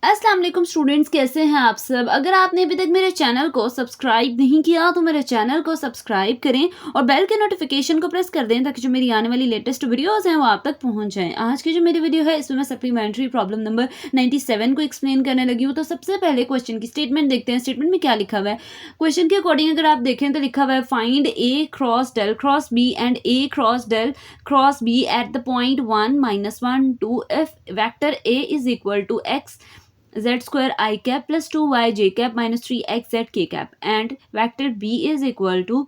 अस्सलाम वालेकुम स्टूडेंट्स, कैसे हैं आप सब। अगर आपने अभी तक मेरे चैनल को सब्सक्राइब नहीं किया तो मेरे चैनल को सब्सक्राइब करें और बेल के नोटिफिकेशन को प्रेस कर दें ताकि जो मेरी आने वाली लेटेस्ट वीडियोस हैं वो आप तक पहुंच जाएं। आज की जो मेरी वीडियो है इसमें मैं सप्लीमेंट्री प्रॉब्लम नंबर 97 को एक्सप्लेन करने लगी हूँ। तो सबसे पहले क्वेश्चन की स्टेटमेंट देखते हैं। स्टेटमेंट में क्या लिखा हुआ है। क्वेश्चन के अकॉर्डिंग अगर आप देखें तो लिखा हुआ है find A cross del cross B and A cross del cross B at the point 1 - 1 2 if vector A is equal to x z square I cap plus 2y j cap minus 3x z k cap and vector b is equal to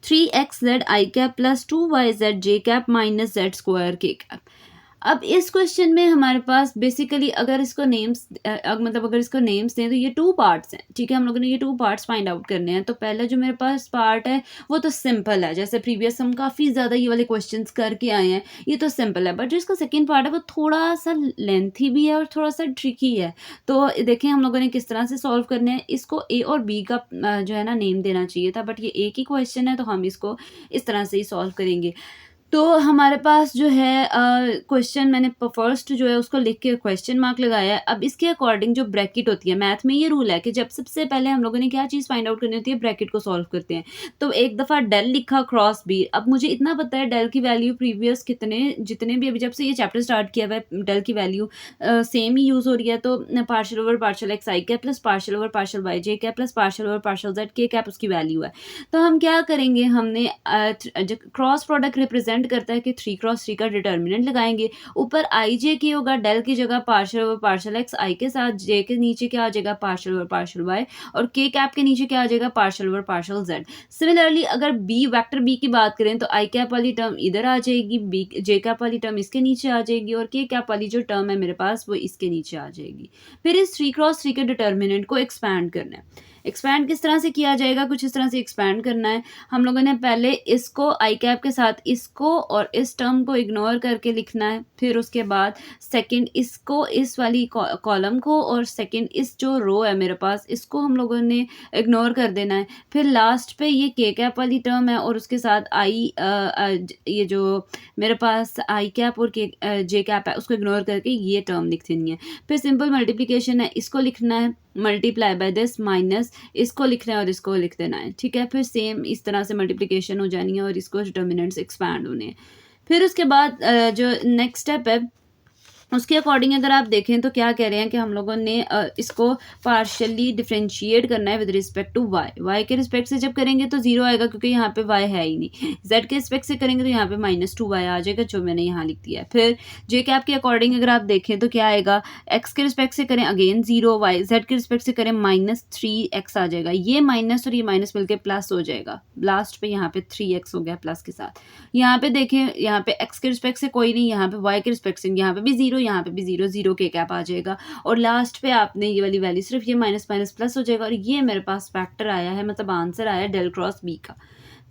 3x z I cap plus 2y z j cap minus z square k cap। अब इस question में हमारे पास basically अगर इसको names मतलब अगर इसको names दें तो ये टू पार्ट्स हैं। ठीक है, हम लोगों ने ये टू पार्ट्स फाइंड आउट करने हैं। तो पहला जो मेरे पास पार्ट है वो तो सिंपल है, जैसे प्रीवियस हम काफ़ी ज़्यादा ये वाले क्वेश्चंस करके आए हैं, ये तो सिंपल है। बट जो इसका सेकेंड पार्ट है वो थोड़ा सा लेंथी भी है और थोड़ा सा ट्रिकी है। तो देखें हम लोगों ने किस तरह से सॉल्व करने हैं। इसको ए और बी का जो है ना नेम देना चाहिए था, बट ये एक ही क्वेश्चन है तो हम इसको इस तरह से ही सॉल्व करेंगे। तो हमारे पास जो है क्वेश्चन मैंने फर्स्ट जो है उसको लिख के क्वेश्चन मार्क लगाया है। अब इसके अकॉर्डिंग जो ब्रैकेट होती है, मैथ में ये रूल है कि जब सबसे पहले हम लोगों ने क्या चीज़ फाइंड आउट करनी होती है, ब्रैकेट को सॉल्व करते हैं। तो एक दफ़ा डेल लिखा क्रॉस बी। अब मुझे इतना पता है डेल की वैल्यू प्रीवियस जितने भी अभी जब से ये चैप्टर स्टार्ट किया हुआ है डेल की वैल्यू सेम ही यूज़ हो रही है। तो partial over partial x i cap plus partial over partial y j cap plus partial over partial z k cap उसकी वैल्यू है। तो हम क्या करेंगे, हमने क्रॉस प्रोडक्ट रिप्रेजेंट करता है कि 3 × 3 का डिटर्मिनेंट लगाएंगे। ऊपर आई जे की होगा, डेल की जगह पार्शियल ओवर पार्शियल एक्स आई के साथ, जे के नीचे क्या आ जाएगा पार्शियल ओवर पार्शियल वाई और के कैप के नीचे क्या आ जाएगा partial over partial Z. Similarly अगर बी वेक्टर बी की बात करें तो आई कैप वाली टर्म इधर आ जाएगी, बी जे कैप वाली टर्म इसके नीचे आ जाएगी और के कैप वाली जो टर्म है मेरे पास वो इसके नीचे आ जाएगी। फिर इस 3 × 3 के डिटर्मिनेंट को एक्सपैंड करना है। एक्सपैंड किस तरह से किया जाएगा, कुछ इस तरह से एक्सपैंड करना है। हम लोगों ने पहले इसको आई कैप के साथ इसको और इस टर्म को इग्नोर करके लिखना है। फिर उसके बाद सेकंड इसको, इस वाली कॉलम को और सेकंड इस जो रो है मेरे पास इसको हम लोगों ने इग्नोर कर देना है। फिर लास्ट पे ये के कैप वाली टर्म है और उसके साथ आई ये जो मेरे पास आई कैप और के जे कैप है उसको इग्नोर करके ये टर्म लिख देनी है। फिर सिंपल मल्टीप्लिकेशन है, इसको लिखना है मल्टीप्लाई बाय दिस माइनस इसको लिखना है और इसको लिख देना है। ठीक है, फिर सेम इस तरह से मल्टीप्लिकेशन हो जानी है और इसको डिटर्मिनेंट्स एक्सपैंड होने हैं। फिर उसके बाद जो नेक्स्ट स्टेप है उसके अकॉर्डिंग अगर आप देखें तो क्या कह रहे हैं कि हम लोगों ने इसको पार्शियली डिफ्रेंशिएट करना है with respect to y. Y के रिस्पेक्ट से जब करेंगे तो जीरो आएगा क्योंकि यहाँ पे वाई है ही नहीं। जेड के रिस्पेक्ट से करेंगे तो यहाँ पे -2y आ जाएगा जो मैंने यहाँ लिख दिया है। फिर जे कैप के अकॉर्डिंग अगर आप देखें तो क्या आएगा, एक्स के रिस्पेक्ट से करें अगेन जीरो, वाई जेड के रिस्पेक्ट से करें -3x आ जाएगा। ये माइनस और ये माइनस मिलकर प्लस हो जाएगा। लास्ट पे यहाँ पे 3x हो गया प्लस के साथ। यहाँ पे देखें, यहाँ पे एक्स के रिस्पेक्ट से कोई नहीं, यहाँ पे वाई के रिस्पेक्ट से यहाँ पे भी जीरो, यहाँ पे भी जीरो, जीरो के कैप आ जाएगा और लास्ट पे आपने ये वाली वैल्यू सिर्फ ये माइनस माइनस प्लस हो जाएगा और ये मेरे पास फैक्टर आया है, मतलब आंसर आया डेल क्रॉस बी का।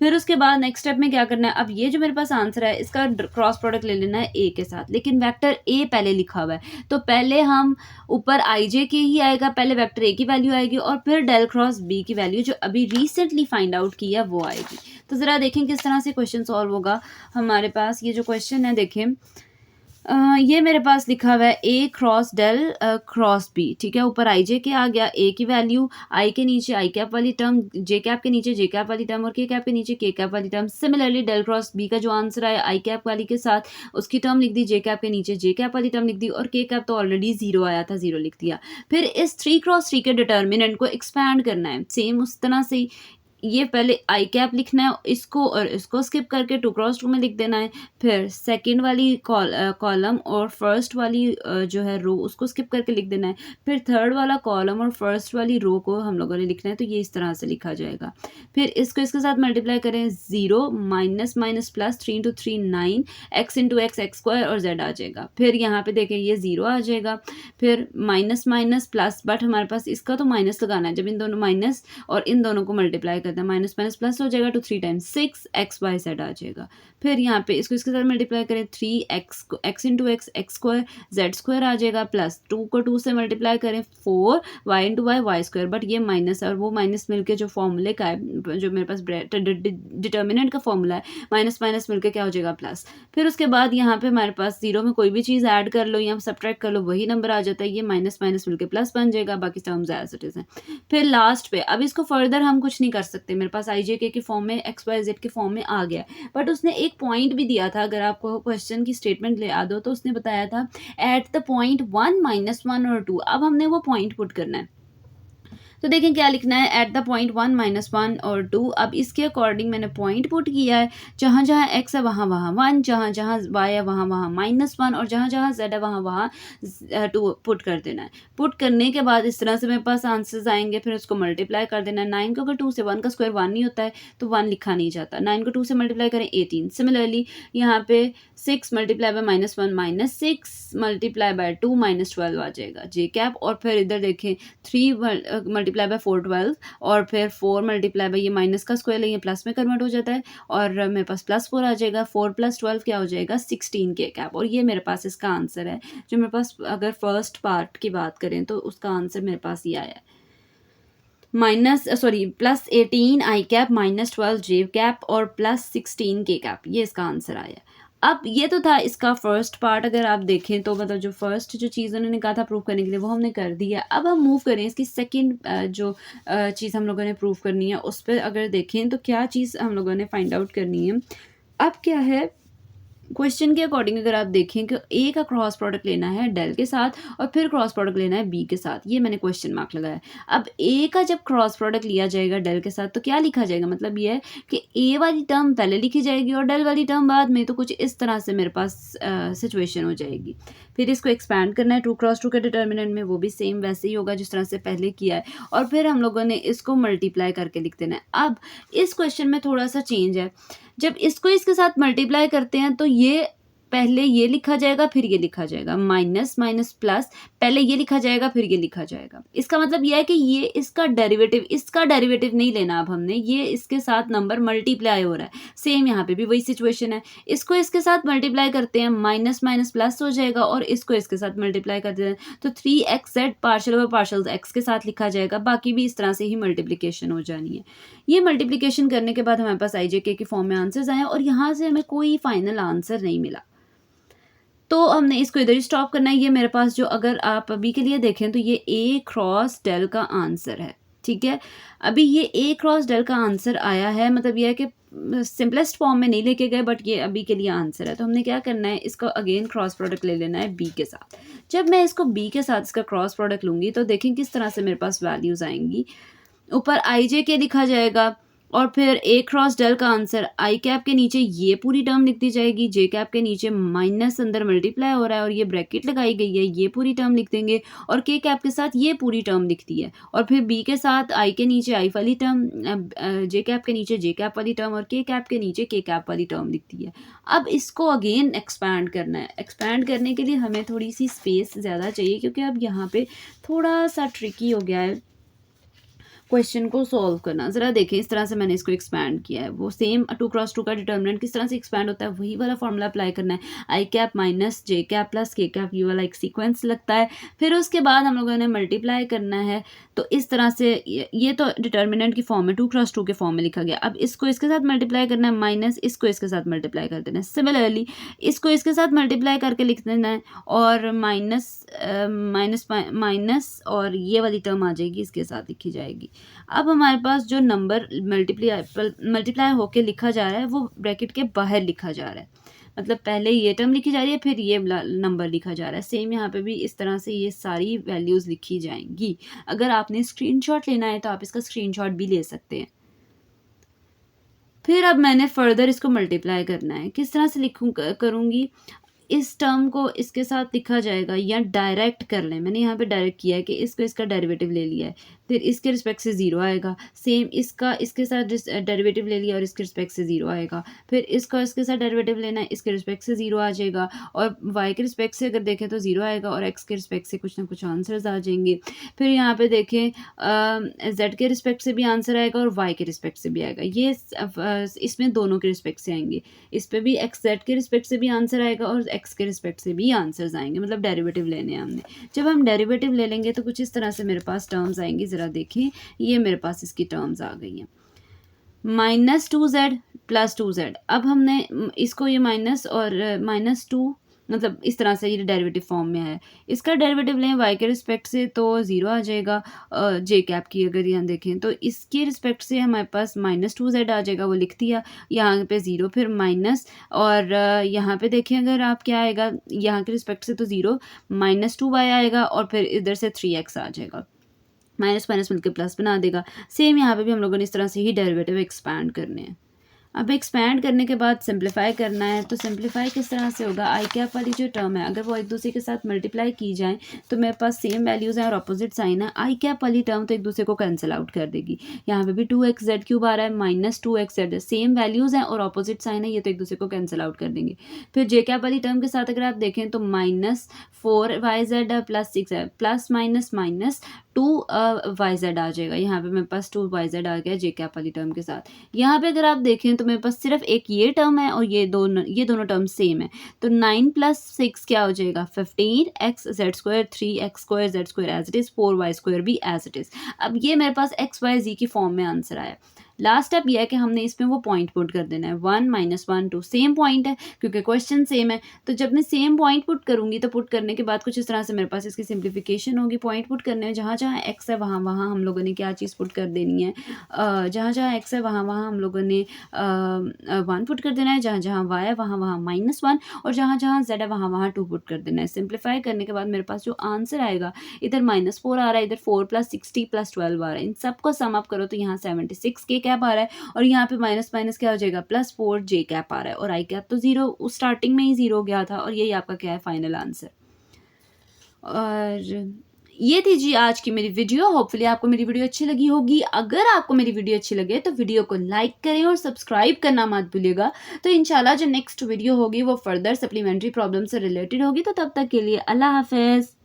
फिर उसके बाद नेक्स्ट स्टेप में क्या करना है, अब ये जो मेरे पास आंसर है इसका क्रॉस प्रोडक्ट ले लेना है ए के साथ, लेकिन वेक्टर ए पहले लिखा हुआ है तो पहले हम ऊपर आई जे के ही आएगा, पहले वेक्टर ए की वैल्यू आएगी और फिर डेल क्रॉस बी की वैल्यू जो अभी रिसेंटली फाइंड आउट की है वो आएगी। तो ज़रा देखें किस तरह से क्वेश्चन सॉल्व होगा। हमारे पास ये जो क्वेश्चन है देखें, ये मेरे पास लिखा हुआ है ए क्रॉस डेल क्रॉस बी। ठीक है, ऊपर आई जे के आ गया, ए की वैल्यू, आई के नीचे आई कैप वाली टर्म, जे कैप के नीचे जे कैप वाली टर्म और के कैप के नीचे के कैप वाली term. Similarly del cross B का जो आंसर आया आई कैप वाली के साथ उसकी टर्म लिख दी, जे कैप के नीचे जे कैप वाली टर्म लिख दी और के कैप तो ऑलरेडी जीरो आया था, जीरो लिख दिया। फिर इस 3 × 3 के डिटर्मिनेंट को एक्सपैंड करना है सेम उस तरह से ही। ये पहले आई कैप लिखना है, इसको और इसको स्किप करके 2 × 2 में लिख देना है। फिर सेकंड वाली कॉलम और फर्स्ट वाली जो है रो उसको स्किप करके लिख देना है। फिर थर्ड वाला कॉलम और फर्स्ट वाली रो को हम लोगों ने लिखना है, तो ये इस तरह से लिखा जाएगा। फिर इसको इसके साथ मल्टीप्लाई करें, 0 minus minus plus 3 × 3 9 x × x x square और z आ जाएगा। फिर यहाँ पे देखें ये 0 आ जाएगा, फिर माइनस माइनस प्लस, बट हमारे पास इसका तो माइनस लगाना है, जब इन दोनों माइनस और इन दोनों को मल्टीप्लाई करते हैं, माइनस माइनस प्लस हो जाएगा, तो 3 टाइम्स 6 एक्स वाई जेड आ जाएगा। फिर यहाँ पे इसको इसके साथ मल्टीप्लाई करें, 3 एक्स को x into x square z square आ जाएगा, प्लस 2 को 2 से मल्टीप्लाई करें 4 y into y square, but ये माइनस है और वो माइनस मिलके जो फॉर्मूले का है, जो मेरे पास डिटर्मिनेंट का फॉर्मूला है, माइनस माइनस मिलके क्या हो जाएगा प्लस। फिर उसके बाद यहाँ पे हमारे पास जीरो में कोई भी चीज़ ऐड कर लो या सब्ट्रैक्ट कर लो वही नंबर आ जाता है, ये माइनस माइनस मिलके प्लस बन जाएगा, बाकी टर्म्स एज इट इज़ हैं। फिर लास्ट पे अब इसको फर्दर हम कुछ नहीं कर सकते, मेरे पास आई जे के फॉर्म में एक्स वाई जेड के फॉर्म में आ गया, बट उसने एक पॉइंट भी दिया था, अगर आपको क्वेश्चन की स्टेटमेंट ले याद हो तो उसने बताया था एट द पॉइंट 1 -1 और 2। अब हमने वो पॉइंट पुट करना है, तो देखें क्या लिखना है, एट द पॉइंट 1 -1 और 2। अब इसके अकॉर्डिंग मैंने पॉइंट पुट किया है, जहाँ जहाँ x है वहाँ वहाँ 1, जहाँ जहाँ y है वहाँ वहाँ -1 और जहाँ जहाँ z है वहाँ वहाँ 2 पुट कर देना है। पुट करने के बाद इस तरह से मेरे पास आंसर्स आएंगे, फिर उसको मल्टीप्लाई कर देना है। 9 को अगर 2 से 1 का स्क्वायर 1 नहीं होता है तो 1 लिखा नहीं जाता, 9 को 2 से मल्टीप्लाई करें 18। सिमिलरली यहाँ पे 6 मल्टीप्लाई बाय -1 -6 मल्टीप्लाई बाय 2 -12 आ जाएगा जे कैप। और फिर इधर देखें 3 मल्टीप्लाई बाय 4 12 और फिर 4 मल्टीप्लाई बाय ये माइनस का स्क्वायर है, ये प्लस में कन्वर्ट हो जाता है और मेरे पास +4 आ जाएगा। 4 + 12 क्या हो जाएगा 16 के कैप। और ये मेरे पास इसका आंसर है, जो मेरे पास अगर फर्स्ट पार्ट की बात करें तो उसका आंसर मेरे पास ये आया है, +18 आई कैप -12 जे कैप और +16 के कैप, ये इसका आंसर आया। अब ये तो था इसका फर्स्ट पार्ट। अगर आप देखें तो मतलब जो फर्स्ट जो चीज़ उन्होंने कहा था प्रूव करने के लिए वो हमने कर दी है। अब हम मूव करें इसकी सेकंड जो चीज़ हम लोगों ने प्रूव करनी है उस पर अगर देखें तो क्या चीज़ हम लोगों ने फाइंड आउट करनी है। अब क्या है, क्वेश्चन के अकॉर्डिंग अगर आप देखें कि ए का क्रॉस प्रोडक्ट लेना है डेल के साथ और फिर क्रॉस प्रोडक्ट लेना है बी के साथ, ये मैंने क्वेश्चन मार्क लगाया। अब ए का जब क्रॉस प्रोडक्ट लिया जाएगा डेल के साथ तो क्या लिखा जाएगा, मतलब ये है कि ए वाली टर्म पहले लिखी जाएगी और डेल वाली टर्म बाद में, तो कुछ इस तरह से मेरे पास सिचुएशन हो जाएगी। फिर इसको एक्सपैंड करना है 2 क्रॉस 2 के डिटर्मिनेंट में, वो भी सेम वैसे ही होगा जिस तरह से पहले किया है, और फिर हम लोगों ने इसको मल्टीप्लाई करके लिख देना है। अब इस क्वेश्चन में थोड़ा सा चेंज है, जब इसको इसके साथ मल्टीप्लाई करते हैं तो ये पहले ये लिखा जाएगा फिर ये लिखा जाएगा, माइनस माइनस प्लस, पहले ये लिखा जाएगा फिर ये लिखा जाएगा। इसका मतलब यह है कि ये इसका डेरिवेटिव नहीं लेना। अब हमने ये इसके साथ नंबर मल्टीप्लाई हो रहा है, सेम यहाँ पे भी वही सिचुएशन है। इसको इसके साथ मल्टीप्लाई करते हैं, माइनस माइनस प्लस हो जाएगा और इसको इसके साथ मल्टीप्लाई करते हैं तो 3xz partial over partial x के साथ लिखा जाएगा। बाकी भी इस तरह से ही मल्टीप्लिकेशन हो जानी है। ये मल्टीप्लिकेशन करने के बाद हमारे पास IJK के फॉर्म में आंसर्स आए और यहाँ से हमें कोई फाइनल आंसर नहीं मिला, तो हमने इसको इधर ही स्टॉप करना है। ये मेरे पास जो अगर आप अभी के लिए देखें तो ये ए क्रॉस डेल का आंसर है, ठीक है। अभी ये ए क्रॉस डेल का आंसर आया है, मतलब ये है कि सिंपलेस्ट फॉर्म में नहीं लेके गए, बट ये अभी के लिए आंसर है। तो हमने क्या करना है, इसको अगेन क्रॉस प्रोडक्ट ले लेना है बी के साथ। जब मैं इसको बी के साथ इसका क्रॉस प्रोडक्ट लूँगी तो देखें किस तरह से मेरे पास वैल्यूज़ आएंगी। ऊपर IJK लिखा जाएगा और फिर ए क्रॉस डेल का आंसर आई कैप के नीचे ये पूरी टर्म लिख दी जाएगी, जे कैप के नीचे माइनस अंदर मल्टीप्लाई हो रहा है और ये ब्रैकेट लगाई गई है, ये पूरी टर्म लिख देंगे और के कैप के साथ ये पूरी टर्म लिखती है और फिर बी के साथ आई के नीचे आई वाली टर्म, जे कैप के नीचे जे कैप वाली टर्म और के कैप के नीचे के कैप वाली टर्म लिखती है। अब इसको अगेन एक्सपैंड करना है। एक्सपैंड करने के लिए हमें थोड़ी सी स्पेस ज़्यादा चाहिए क्योंकि अब यहाँ पे थोड़ा सा ट्रिकी हो गया है क्वेश्चन को सॉल्व करना। ज़रा देखें इस तरह से मैंने इसको एक्सपैंड किया है, वो सेम 2 क्रॉस 2 का डिटर्मिनेंट किस तरह से एक्सपैंड होता है वही वाला फॉर्मूला अप्लाई करना है। आई कैप माइनस जे कैप प्लस के कैप, ये वाला एक सीक्वेंस लगता है। फिर उसके बाद हम लोगों ने मल्टीप्लाई करना है, तो इस तरह से ये तो डिटर्मिनेंट की फॉर्म में 2 क्रॉस 2 के फॉर्म में लिखा गया। अब इसको इसके साथ मल्टीप्लाई करना है, माइनस इसको इसके साथ मल्टीप्लाई कर देना है। सिमिलरली इसको इसके साथ मल्टीप्लाई करके लिख देना है और माइनस माइनस और ये वाली टर्म आ जाएगी, इसके साथ लिखी जाएगी। अब हमारे पास जो नंबर मल्टीप्लाई होके लिखा जा रहा है वो ब्रैकेट के बाहर लिखा जा रहा है, मतलब पहले ये टर्म लिखी जा रही है फिर ये नंबर लिखा जा रहा है। सेम यहाँ पे भी इस तरह से ये सारी वैल्यूज़ लिखी जाएंगी। अगर आपने स्क्रीनशॉट लेना है तो आप इसका स्क्रीनशॉट भी ले सकते हैं। फिर अब मैंने फर्दर इसको मल्टीप्लाई करना है, किस तरह से करूँगी, इस टर्म को इसके साथ लिखा जाएगा या डायरेक्ट कर लें। मैंने यहाँ पे डायरेक्ट किया है कि इसको इसका डेरिवेटिव ले लिया है, फिर इसके रिस्पेक्ट से 0 आएगा। सेम इसका इसके साथ डेरिवेटिव ले लिया और इसके रिस्पेक्ट से 0 आएगा। फिर इसका इसके साथ डेरिवेटिव लेना है, इसके रिस्पेक्ट से 0 आ जाएगा। और y के रिस्पेक्ट से अगर देखें तो 0 आएगा और x के रिस्पेक्ट से कुछ ना कुछ आंसर्स आ जाएंगे। फिर यहाँ पे देखें z के रिस्पेक्ट से भी आंसर आएगा और y के रिस्पेक्ट से भी आएगा। ये इसमें दोनों के रिस्पेक्ट से आएंगे। इस पे भी x z के रिस्पेक्ट से भी आंसर आएगा और x के रिस्पेक्ट से भी आंसर्स आएंगे, मतलब डेरिवेटिव लेने हैं हमने। जब हम डेरिवेटिव ले लेंगे तो कुछ इस तरह से मेरे पास टर्म्स आएंगी। ज़रा देखें, ये मेरे पास इसकी टर्म्स आ गई हैं। -2z plus 2z। अब हमने इसको ये माइनस और -2 मतलब इस तरह से ये डेरिवेटिव फॉर्म में है। इसका डेरिवेटिव लें y के रिस्पेक्ट से तो 0 आ जाएगा। जे कैप की अगर यहाँ देखें तो इसके रिस्पेक्ट से हमारे पास -2z आ जाएगा, वो लिख दिया। यहाँ पे 0 फिर माइनस और यहाँ पे देखें अगर आप क्या आएगा, यहाँ के रिस्पेक्ट से तो 0 -2y आएगा और फिर इधर से 3x आ जाएगा। माइनस माइनस मिलकर प्लस बना देगा। सेम यहाँ पे भी हम लोगों ने इस तरह से ही डेरिवेटिव एक्सपैंड करने हैं। अब एक्सपैंड करने के बाद सिंप्लीफाई करना है। तो सिंप्लीफाई किस तरह से होगा, आई कैप वाली जो टर्म है अगर वो एक दूसरे के साथ मल्टीप्लाई की जाए तो मेरे पास सेम वैल्यूज़ हैं और अपोजिट साइन है। आई कैप वाली टर्म तो एक दूसरे को कैंसिल आउट कर देगी। यहाँ पे भी 2x(z)³ आ रहा है, -2x(z), सेम वैल्यूज़ हैं और अपोजिट साइन है, ये तो एक दूसरे को कैंसिल आउट कर देंगे। फिर जे कैप वाली टर्म के साथ अगर आप देखें तो -4yz plus 6 plus minus 2yz आ जाएगा। यहाँ पे मेरे पास 2yz आ गया जे कैप वाली टर्म के साथ। यहाँ पे अगर आप देखें तो मेरे पास सिर्फ एक ये टर्म है और ये दोनों टर्म सेम है। तो 9 + 6 क्या हो जाएगा, 15x(z²), 3x² as it is, 4y² भी एज इट इज़। अब ये मेरे पास x y z की फॉर्म में आंसर आया। लास्ट स्टेप यह है कि हमने इसमें वो पॉइंट पुट कर देना है, 1 -1 2 सेम पॉइंट है क्योंकि क्वेश्चन सेम है। तो जब मैं सेम पॉइंट पुट करूँगी तो पुट करने के बाद कुछ इस तरह से मेरे पास इसकी सिंप्लीफिकेशन होगी। पॉइंट पुट करने में जहाँ जहाँ x है वहाँ वहाँ हम लोगों ने क्या चीज़ पुट कर देनी है, जहाँ जहाँ x है वहाँ वहाँ हम लोगों ने 1 पुट कर देना है, जहाँ जहाँ y है वहाँ वहाँ -1 और जहाँ जहाँ z है वहाँ वहाँ 2 पुट कर देना है। सिंप्लीफाई करने के बाद मेरे पास जो आंसर आएगा, इधर -4 आ रहा है, इधर 4 + 60 + 12 आ रहा है। इन सबको सम अप करो तो यहाँ 76 के कैप आ रहा है और यहाँ पे माइनस माइनस क्या हो जाएगा, +4 जे कैप आ रहा है और आई कैप तो 0 स्टार्टिंग में ही 0 गया था और यही आपका क्या है फाइनल आंसर। और ये थी जी आज की मेरी वीडियो। होपफुली आपको मेरी वीडियो अच्छी लगी होगी। अगर आपको मेरी वीडियो अच्छी लगे तो वीडियो को लाइक करें और सब्सक्राइब करना मत भूलिएगा। तो इंशाल्लाह जो नेक्स्ट वीडियो होगी वो फर्दर सप्लीमेंट्री प्रॉब्लम से रिलेटेड होगी। तो तब तक के लिए अल्लाह हाफिज़।